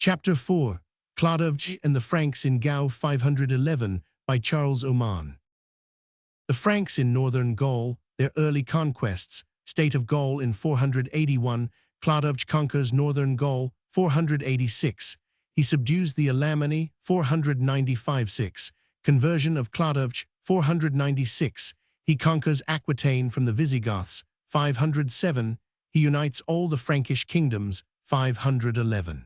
Chapter 4. CHLODOVECH and the Franks in Gaul 511 by Charles Oman. The Franks in northern Gaul, their early conquests, state of Gaul in 481, CHLODOVECH conquers northern Gaul, 486. He subdues the Alemanni, 495-6. Conversion of CHLODOVECH, 496. He conquers Aquitaine from the Visigoths, 507. He unites all the Frankish kingdoms, 511.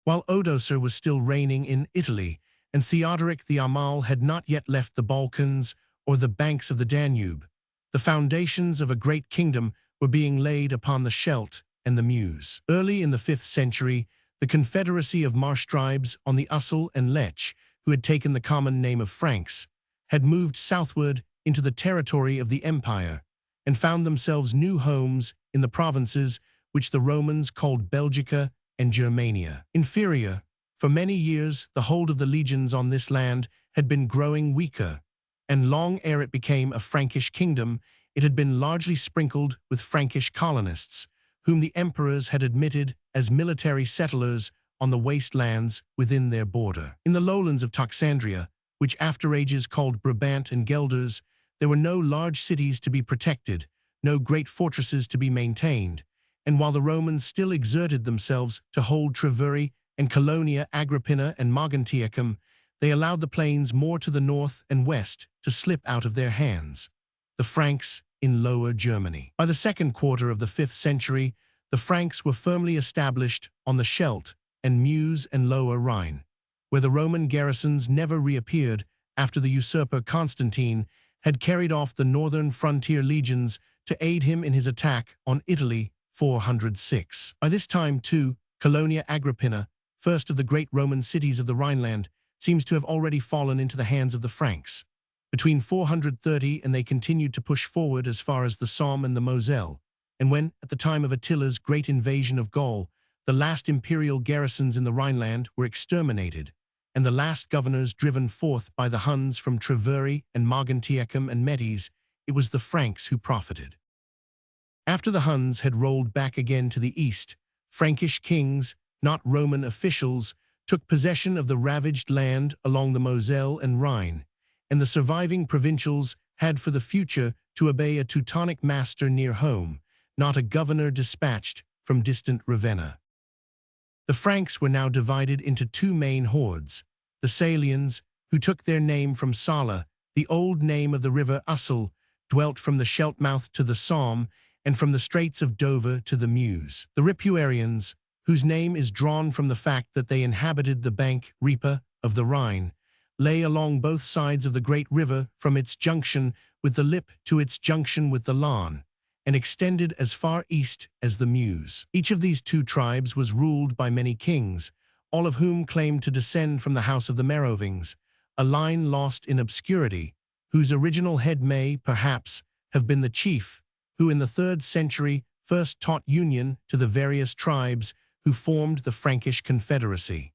While Odoacer was still reigning in Italy, and Theodoric the Amal had not yet left the Balkans or the banks of the Danube, the foundations of a great kingdom were being laid upon the Scheldt and the Meuse. Early in the 5th century, the confederacy of marsh tribes on the Ussel and Lech, who had taken the common name of Franks, had moved southward into the territory of the empire and found themselves new homes in the provinces which the Romans called Belgica and Germania. Inferior, for many years the hold of the legions on this land had been growing weaker, and long ere it became a Frankish kingdom, it had been largely sprinkled with Frankish colonists, whom the emperors had admitted as military settlers on the wastelands within their border. In the lowlands of Toxandria, which after ages called Brabant and Gelders, there were no large cities to be protected, no great fortresses to be maintained, and while the Romans still exerted themselves to hold Treveri and Colonia Agrippina and Mogontiacum, they allowed the plains more to the north and west to slip out of their hands. The Franks in Lower Germany. By the second quarter of the 5th century, the Franks were firmly established on the Scheldt and Meuse and Lower Rhine, where the Roman garrisons never reappeared after the usurper Constantine had carried off the northern frontier legions to aid him in his attack on Italy 406. By this time, too, Colonia Agrippina, first of the great Roman cities of the Rhineland, seems to have already fallen into the hands of the Franks. Between 430 and they continued to push forward as far as the Somme and the Moselle, and when, at the time of Attila's great invasion of Gaul, the last imperial garrisons in the Rhineland were exterminated, and the last governors driven forth by the Huns from Treveri and Mogontiacum and Medes, it was the Franks who profited. After the Huns had rolled back again to the east, Frankish kings, not Roman officials, took possession of the ravaged land along the Moselle and Rhine, and the surviving provincials had for the future to obey a Teutonic master near home, not a governor dispatched from distant Ravenna. The Franks were now divided into two main hordes: the Salians, who took their name from Sala, the old name of the river Ussel, dwelt from the Scheldt mouth to the Somme, and from the Straits of Dover to the Meuse. The Ripuarians, whose name is drawn from the fact that they inhabited the bank Ripa of the Rhine, lay along both sides of the great river from its junction with the Lippe to its junction with the Lahn, and extended as far east as the Meuse. Each of these two tribes was ruled by many kings, all of whom claimed to descend from the house of the Merovingians, a line lost in obscurity, whose original head may, perhaps, have been the chief, who in the 3rd century first taught union to the various tribes who formed the Frankish confederacy.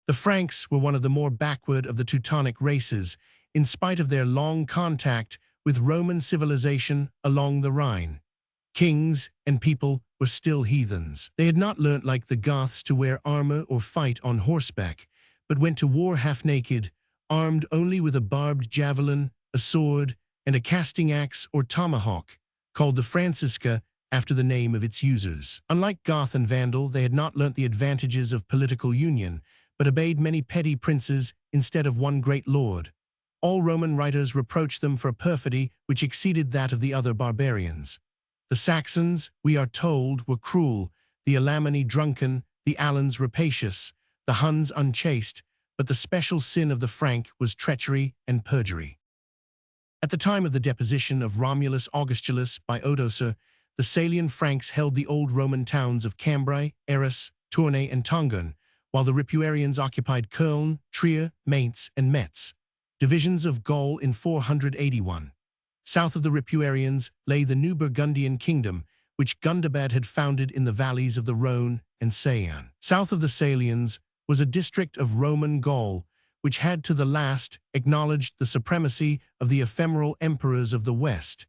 The Franks were one of the more backward of the Teutonic races, in spite of their long contact with Roman civilization along the Rhine. Kings and people were still heathens. They had not learnt like the Goths to wear armor or fight on horseback, but went to war half-naked, armed only with a barbed javelin, a sword, and a casting axe or tomahawk, called the Francisca after the name of its users. Unlike Goth and Vandal, they had not learnt the advantages of political union, but obeyed many petty princes instead of one great lord. All Roman writers reproached them for a perfidy which exceeded that of the other barbarians. The Saxons, we are told, were cruel, the Alemanni drunken, the Alans rapacious, the Huns unchaste, but the special sin of the Frank was treachery and perjury. At the time of the deposition of Romulus Augustulus by Odoacer, the Salian Franks held the old Roman towns of Cambrai, Arras, Tournai, and Tongun, while the Ripuarians occupied Köln, Trier, Mainz, and Metz, divisions of Gaul in 481. South of the Ripuarians lay the new Burgundian kingdom, which Gundobad had founded in the valleys of the Rhone and Seine. South of the Salians was a district of Roman Gaul, which had to the last acknowledged the supremacy of the ephemeral emperors of the West,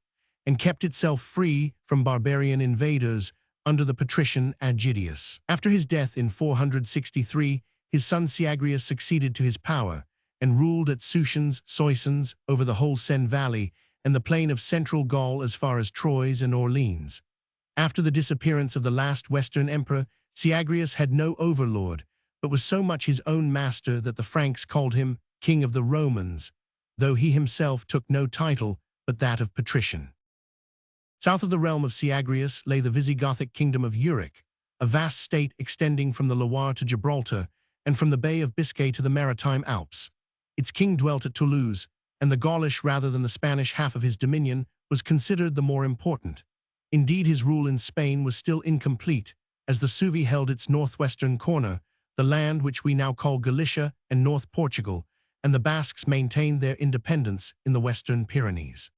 and kept itself free from barbarian invaders under the patrician Aegidius. After his death in 463, his son Syagrius succeeded to his power and ruled at Soissons over the whole Seine Valley and the plain of central Gaul as far as Troyes and Orleans. After the disappearance of the last Western emperor, Syagrius had no overlord, but was so much his own master that the Franks called him King of the Romans, though he himself took no title but that of patrician. South of the realm of Syagrius lay the Visigothic kingdom of Uric, a vast state extending from the Loire to Gibraltar and from the Bay of Biscay to the Maritime Alps. Its king dwelt at Toulouse, and the Gaulish rather than the Spanish half of his dominion was considered the more important. Indeed, his rule in Spain was still incomplete, as the Suevi held its northwestern corner, the land which we now call Galicia and North Portugal, and the Basques maintained their independence in the western Pyrenees.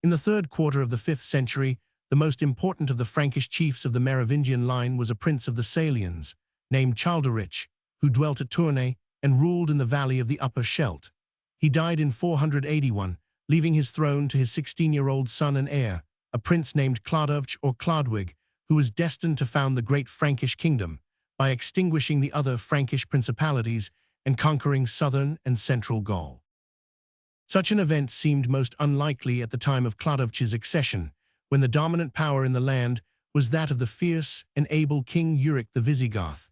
In the third quarter of the 5th century, the most important of the Frankish chiefs of the Merovingian line was a prince of the Salians, named CHLODOVECH, who dwelt at Tournai and ruled in the valley of the Upper Scheldt. He died in 481, leaving his throne to his 16-year-old son and heir, a prince named Clodovech or Chlodwig, who was destined to found the great Frankish kingdom by extinguishing the other Frankish principalities and conquering southern and central Gaul. Such an event seemed most unlikely at the time of Chlodovech's accession, when the dominant power in the land was that of the fierce and able King Uric the Visigoth.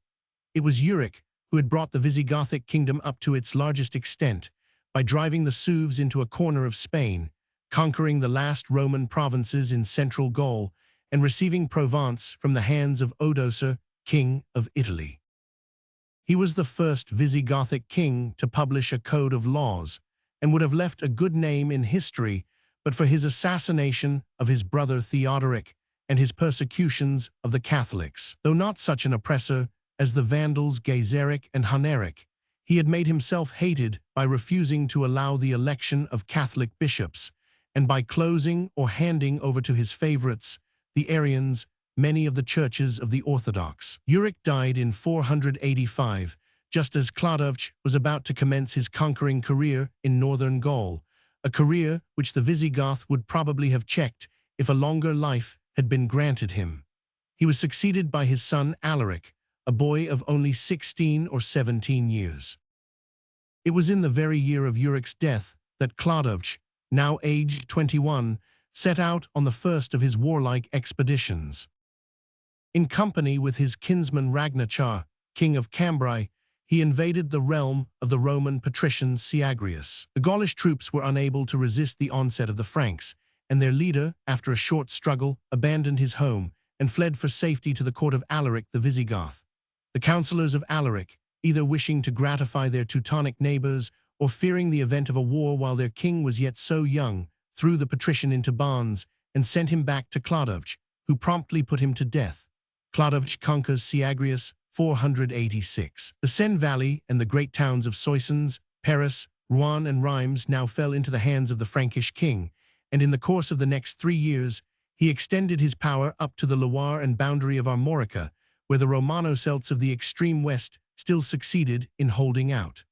It was Uric who had brought the Visigothic kingdom up to its largest extent by driving the Sueves into a corner of Spain, conquering the last Roman provinces in central Gaul, and receiving Provence from the hands of Odoacer, king of Italy. He was the first Visigothic king to publish a code of laws, and would have left a good name in history but for his assassination of his brother Theodoric and his persecutions of the Catholics. Though not such an oppressor as the Vandals Gaiseric and Huneric, he had made himself hated by refusing to allow the election of Catholic bishops, and by closing or handing over to his favorites, the Arians, many of the churches of the Orthodox. Uric died in 485, just as Chlodovech was about to commence his conquering career in northern Gaul, a career which the Visigoth would probably have checked if a longer life had been granted him. He was succeeded by his son Alaric, a boy of only 16 or 17 years. It was in the very year of Uric's death that Chlodovech, now aged 21, set out on the first of his warlike expeditions. In company with his kinsman Ragnachar, king of Cambrai, he invaded the realm of the Roman patrician Syagrius. The Gaulish troops were unable to resist the onset of the Franks, and their leader, after a short struggle, abandoned his home and fled for safety to the court of Alaric the Visigoth. The councillors of Alaric, either wishing to gratify their Teutonic neighbors or fearing the event of a war while their king was yet so young, threw the patrician into bonds and sent him back to Chlodovech, who promptly put him to death. Chlodovech conquers Syagrius, 486. The Seine Valley and the great towns of Soissons, Paris, Rouen and Reims now fell into the hands of the Frankish king, and in the course of the next 3 years, he extended his power up to the Loire and boundary of Armorica, where the Romano-Celts of the extreme west still succeeded in holding out.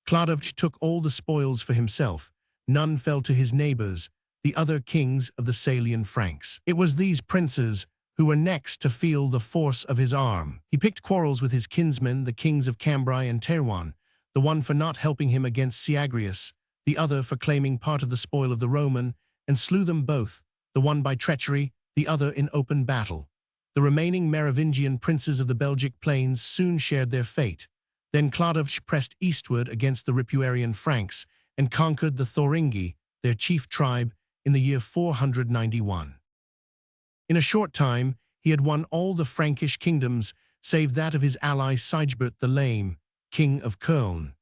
Chlodovech took all the spoils for himself. None fell to his neighbors, the other kings of the Salian Franks. It was these princes who were next to feel the force of his arm. He picked quarrels with his kinsmen, the kings of Cambrai and Terouanne, the one for not helping him against Syagrius, the other for claiming part of the spoil of the Roman, and slew them both, the one by treachery, the other in open battle. The remaining Merovingian princes of the Belgic plains soon shared their fate. Then Chlodovech pressed eastward against the Ripuarian Franks and conquered the Thuringi, their chief tribe, in the year 491. In a short time, he had won all the Frankish kingdoms, save that of his ally Sigebert the Lame, king of Köln.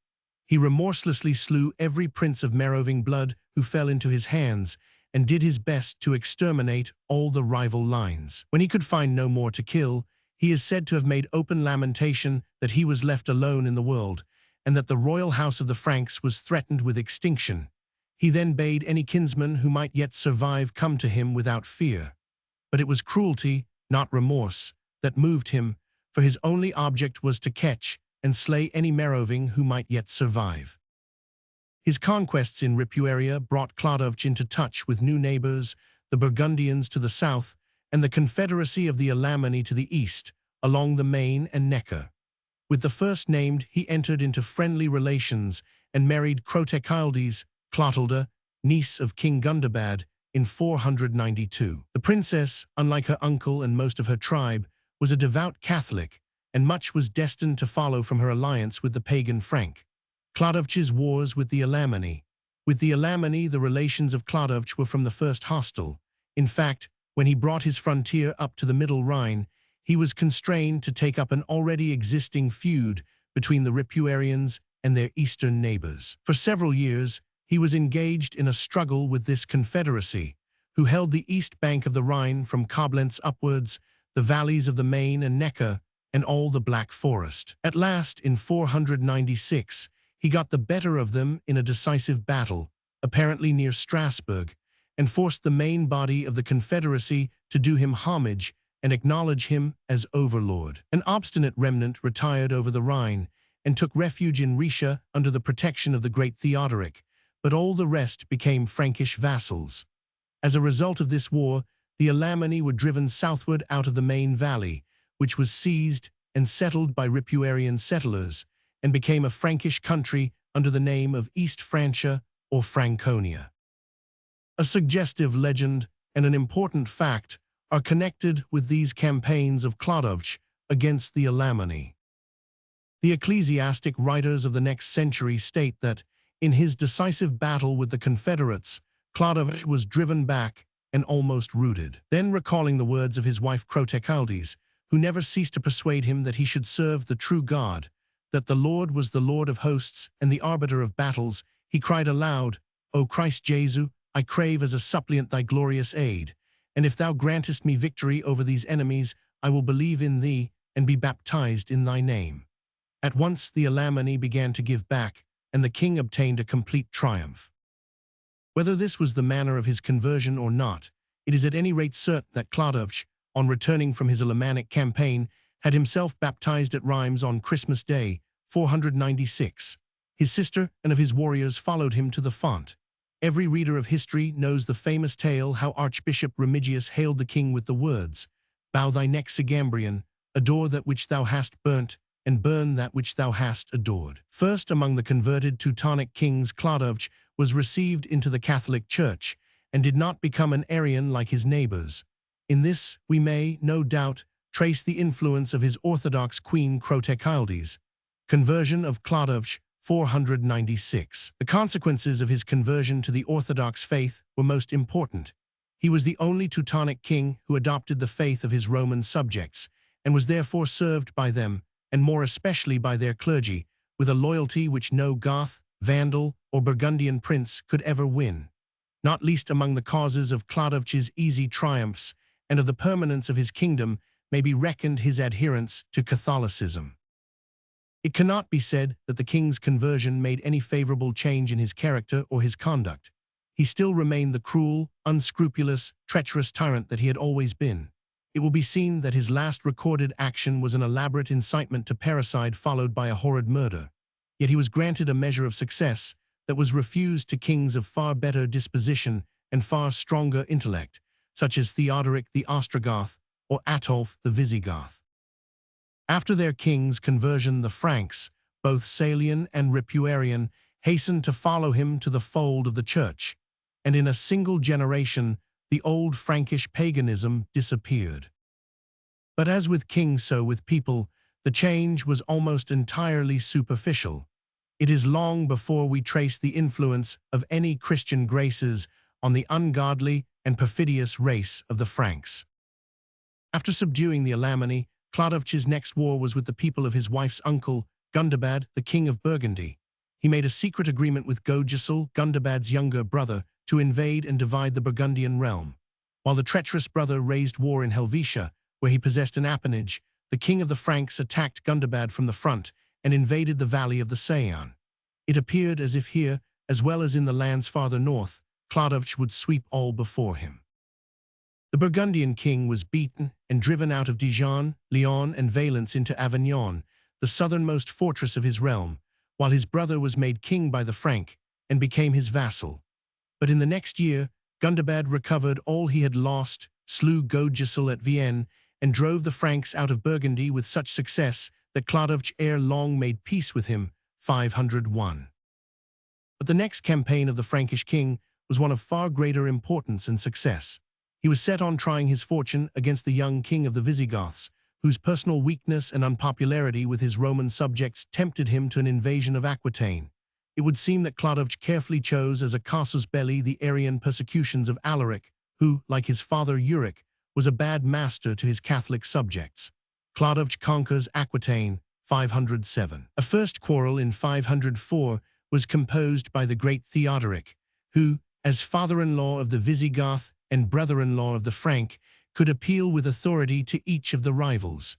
He remorselessly slew every prince of Meroving blood who fell into his hands, and did his best to exterminate all the rival lines. When he could find no more to kill, he is said to have made open lamentation that he was left alone in the world, and that the royal house of the Franks was threatened with extinction. He then bade any kinsman who might yet survive come to him without fear. But it was cruelty, not remorse, that moved him, for his only object was to catch and slay any Meroving who might yet survive. His conquests in Ripuaria brought Chlodovech into touch with new neighbors, the Burgundians to the south, and the confederacy of the Alemanni to the east, along the Main and Neckar. With the first named, he entered into friendly relations and married Chrotechildes, Clotilda, niece of King Gundobad, in 492. The princess, unlike her uncle and most of her tribe, was a devout Catholic, and much was destined to follow from her alliance with the pagan Frank. Chlodovech's wars with the Alemanni. With the Alemanni, the relations of Chlodovech were from the first hostile. In fact, when he brought his frontier up to the Middle Rhine, he was constrained to take up an already existing feud between the Ripuarians and their eastern neighbors. For several years, he was engaged in a struggle with this confederacy, who held the east bank of the Rhine from Koblenz upwards, the valleys of the Main and Neckar, and all the Black Forest. At last, in 496, he got the better of them in a decisive battle, apparently near Strasbourg, and forced the main body of the confederacy to do him homage and acknowledge him as overlord. An obstinate remnant retired over the Rhine and took refuge in Rhaetia under the protection of the great Theodoric, but all the rest became Frankish vassals. As a result of this war, the Alemanni were driven southward out of the main valley, which was seized and settled by Ripuarian settlers, and became a Frankish country under the name of East Francia or Franconia. A suggestive legend and an important fact are connected with these campaigns of Chlodovech against the Alemanni. The ecclesiastic writers of the next century state that, in his decisive battle with the Confederates, Chlodovech was driven back and almost routed. Then, recalling the words of his wife Chrotechildes, who never ceased to persuade him that he should serve the true God, that the Lord was the Lord of hosts and the arbiter of battles, he cried aloud, O Christ Jesu, I crave as a suppliant thy glorious aid, and if thou grantest me victory over these enemies, I will believe in thee and be baptized in thy name. At once the Alemanni began to give back, and the king obtained a complete triumph. Whether this was the manner of his conversion or not, it is at any rate certain that Chlodovech, on returning from his Alemannic campaign, had himself baptized at Rheims on Christmas Day, 496. His sister and of his warriors followed him to the font. Every reader of history knows the famous tale how Archbishop Remigius hailed the king with the words, Bow thy neck, Sygambrian, adore that which thou hast burnt, and burn that which thou hast adored. First among the converted Teutonic kings, Chlodovech was received into the Catholic Church, and did not become an Arian like his neighbors. In this, we may, no doubt, trace the influence of his Orthodox queen Chrotechildes. Conversion of Chlodovech, 496. The consequences of his conversion to the Orthodox faith were most important. He was the only Teutonic king who adopted the faith of his Roman subjects, and was therefore served by them, and more especially by their clergy, with a loyalty which no Goth, Vandal, or Burgundian prince could ever win. Not least among the causes of Chlodovech's easy triumphs and of the permanence of his kingdom may be reckoned his adherence to Catholicism. It cannot be said that the king's conversion made any favorable change in his character or his conduct. He still remained the cruel, unscrupulous, treacherous tyrant that he had always been. It will be seen that his last recorded action was an elaborate incitement to parricide followed by a horrid murder. Yet he was granted a measure of success that was refused to kings of far better disposition and far stronger intellect, such as Theodoric the Ostrogoth or Ataulf the Visigoth. After their king's conversion, the Franks, both Salian and Ripuarian, hastened to follow him to the fold of the church, and in a single generation, the old Frankish paganism disappeared. But as with kings, so with people, the change was almost entirely superficial. It is long before we trace the influence of any Christian graces on the ungodly and perfidious race of the Franks. After subduing the Alemanni, Chlodovech's next war was with the people of his wife's uncle, Gundobad, the king of Burgundy. He made a secret agreement with Godegisel, Gundobad's younger brother, to invade and divide the Burgundian realm. While the treacherous brother raised war in Helvetia, where he possessed an appanage, the king of the Franks attacked Gundobad from the front and invaded the valley of the Saône. It appeared as if here, as well as in the lands farther north, Chlodovech would sweep all before him. The Burgundian king was beaten and driven out of Dijon, Lyon, and Valence into Avignon, the southernmost fortress of his realm, while his brother was made king by the Frank and became his vassal. But in the next year, Gundobad recovered all he had lost slew Gaul at Vienne, and drove the Franks out of Burgundy with such success that Chlodovech ere long made peace with him, 501. But the next campaign of the Frankish king was one of far greater importance and success. He was set on trying his fortune against the young king of the Visigoths, whose personal weakness and unpopularity with his Roman subjects tempted him to an invasion of Aquitaine. It would seem that Chlodovech carefully chose as a casus belli the Arian persecutions of Alaric, who, like his father Euric, was a bad master to his Catholic subjects. Chlodovech conquers Aquitaine, 507. A first quarrel in 504 was composed by the great Theodoric, who, as father-in-law of the Visigoth and brother-in-law of the Frank, could appeal with authority to each of the rivals.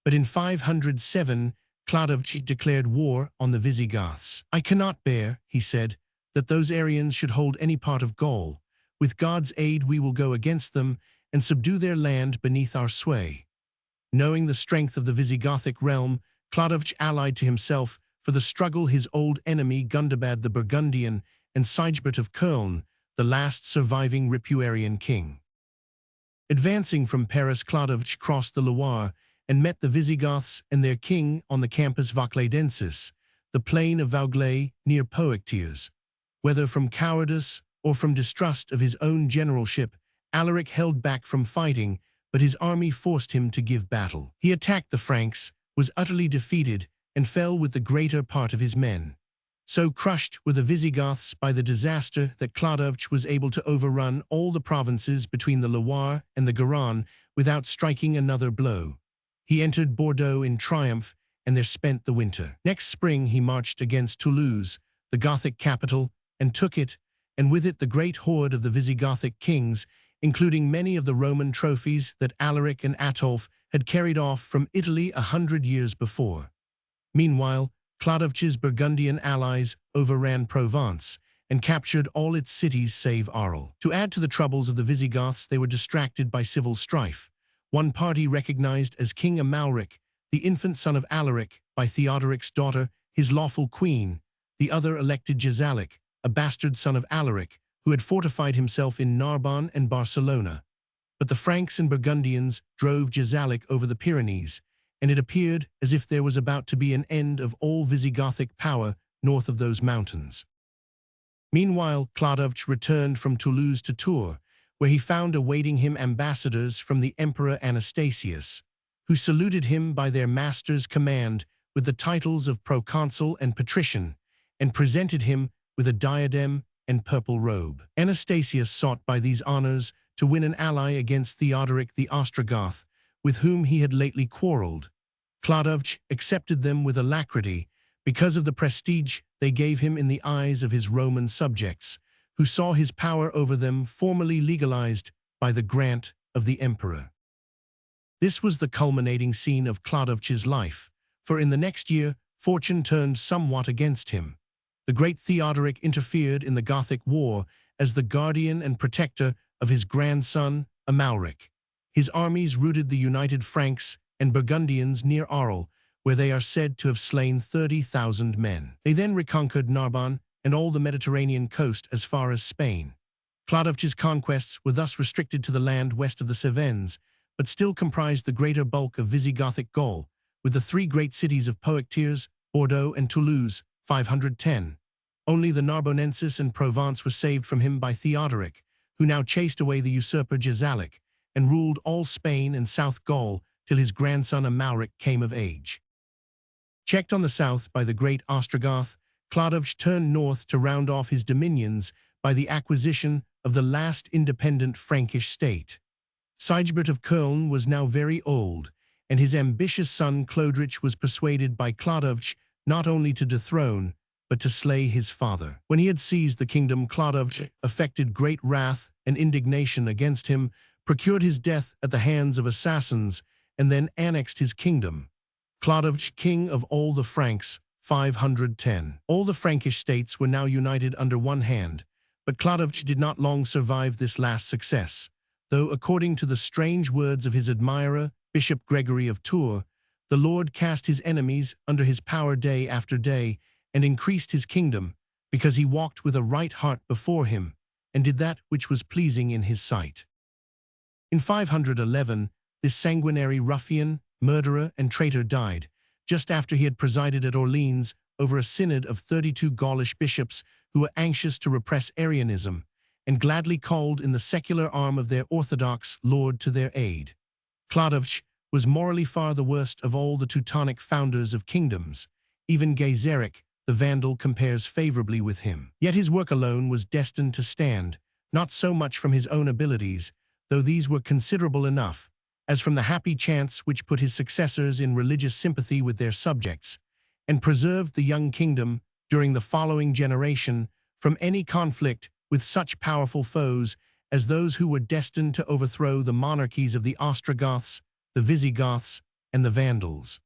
But in 507, Chlodovech declared war on the Visigoths. "I cannot bear," he said, "that those Arians should hold any part of Gaul. With God's aid we will go against them and subdue their land beneath our sway." Knowing the strength of the Visigothic realm, Chlodovech allied to himself for the struggle his old enemy Gundobad the Burgundian and Sigebert of Köln, the last surviving Ripuarian king. Advancing from Paris, Chlodovech crossed the Loire and met the Visigoths and their king on the Campus Vaucladensis, the plain of Vauglais near Poictiers. Whether from cowardice or from distrust of his own generalship, Alaric held back from fighting, but his army forced him to give battle. He attacked the Franks, was utterly defeated, and fell with the greater part of his men. So crushed were the Visigoths by the disaster that Chlodovech was able to overrun all the provinces between the Loire and the Garonne without striking another blow. He entered Bordeaux in triumph and there spent the winter. Next spring he marched against Toulouse, the Gothic capital, and took it, and with it the great horde of the Visigothic kings, including many of the Roman trophies that Alaric and Ataulf had carried off from Italy 100 years before. Meanwhile, Chlodovech's Burgundian allies overran Provence and captured all its cities save Arles. To add to the troubles of the Visigoths, they were distracted by civil strife. One party recognized as King Amalric, the infant son of Alaric, by Theodoric's daughter, his lawful queen. The other elected Jezalic, a bastard son of Alaric, who had fortified himself in Narbonne and Barcelona. But the Franks and Burgundians drove Jezalic over the Pyrenees, and it appeared as if there was about to be an end of all Visigothic power north of those mountains. Meanwhile, Chlodovech returned from Toulouse to Tours, where he found awaiting him ambassadors from the Emperor Anastasius, who saluted him by their master's command with the titles of proconsul and patrician, and presented him with a diadem and purple robe. Anastasius sought by these honors to win an ally against Theodoric the Ostrogoth, with whom he had lately quarreled. Chlodovech accepted them with alacrity because of the prestige they gave him in the eyes of his Roman subjects, who saw his power over them formally legalized by the grant of the emperor. This was the culminating scene of Chlodovech's life, for in the next year, fortune turned somewhat against him. The great Theodoric interfered in the Gothic War as the guardian and protector of his grandson, Amalric. His armies routed the united Franks and Burgundians near Arles, where they are said to have slain 30,000 men. They then reconquered Narbonne and all the Mediterranean coast as far as Spain. Chlodovech's conquests were thus restricted to the land west of the Cevennes, but still comprised the greater bulk of Visigothic Gaul, with the three great cities of Poictiers, Bordeaux, and Toulouse, 510. Only the Narbonensis and Provence were saved from him by Theodoric, who now chased away the usurper Jezalic, and ruled all Spain and South Gaul till his grandson Amalric came of age. Checked on the south by the great Ostrogoth, Chlodovech turned north to round off his dominions by the acquisition of the last independent Frankish state. Sigebert of Köln was now very old, and his ambitious son Clodrich was persuaded by Chlodovech not only to dethrone, but to slay his father. When he had seized the kingdom, Chlodovech affected great wrath and indignation against him, procured his death at the hands of assassins, and then annexed his kingdom. Chlodovech, king of all the Franks, 510. All the Frankish states were now united under one hand, but Chlodovech did not long survive this last success, though, according to the strange words of his admirer, Bishop Gregory of Tours, the Lord cast his enemies under his power day after day, and increased his kingdom, because he walked with a right heart before him, and did that which was pleasing in his sight. In 511, this sanguinary ruffian, murderer, and traitor died, just after he had presided at Orleans over a synod of 32 Gaulish bishops who were anxious to repress Arianism, and gladly called in the secular arm of their orthodox lord to their aid. CHLODOVECH was morally far the worst of all the Teutonic founders of kingdoms. Even Gaiseric, the Vandal, compares favorably with him. Yet his work alone was destined to stand, not so much from his own abilities, though these were considerable enough, as from the happy chance which put his successors in religious sympathy with their subjects, and preserved the young kingdom, during the following generation, from any conflict with such powerful foes as those who were destined to overthrow the monarchies of the Ostrogoths, the Visigoths, and the Vandals.